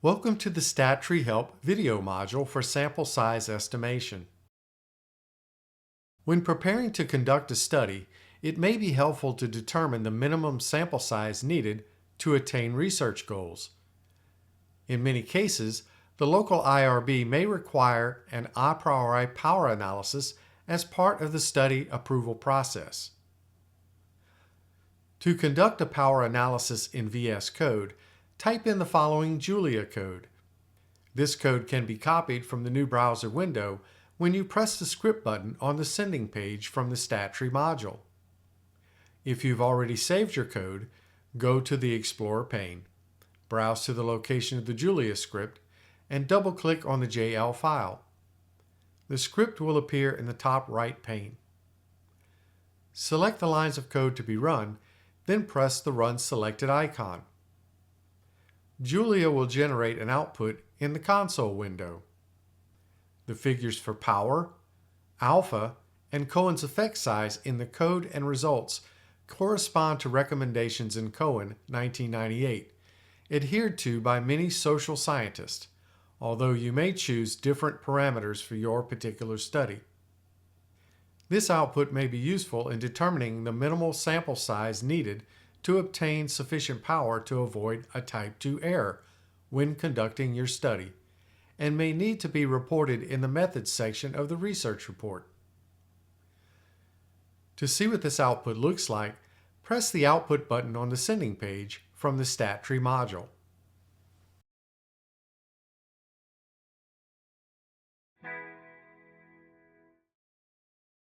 Welcome to the StatTree Help video module for sample size estimation. When preparing to conduct a study, it may be helpful to determine the minimum sample size needed to attain research goals. In many cases, the local IRB may require an a priori power analysis as part of the study approval process. To conduct a power analysis in VS Code, type in the following Julia code. This code can be copied from the new browser window when you press the script button on the sending page from the StatTree module. If you've already saved your code, go to the Explorer pane, browse to the location of the Julia script, and double-click on the JL file. The script will appear in the top right pane. Select the lines of code to be run, then press the Run Selected icon. Julia will generate an output in the console window. The figures for power, alpha, and Cohen's effect size in the code and results correspond to recommendations in Cohen 1998, adhered to by many social scientists, although you may choose different parameters for your particular study. This output may be useful in determining the minimal sample size needed to obtain sufficient power to avoid a type 2 error when conducting your study, and may need to be reported in the methods section of the research report. To see what this output looks like, press the Output button on the sending page from the StatTree module.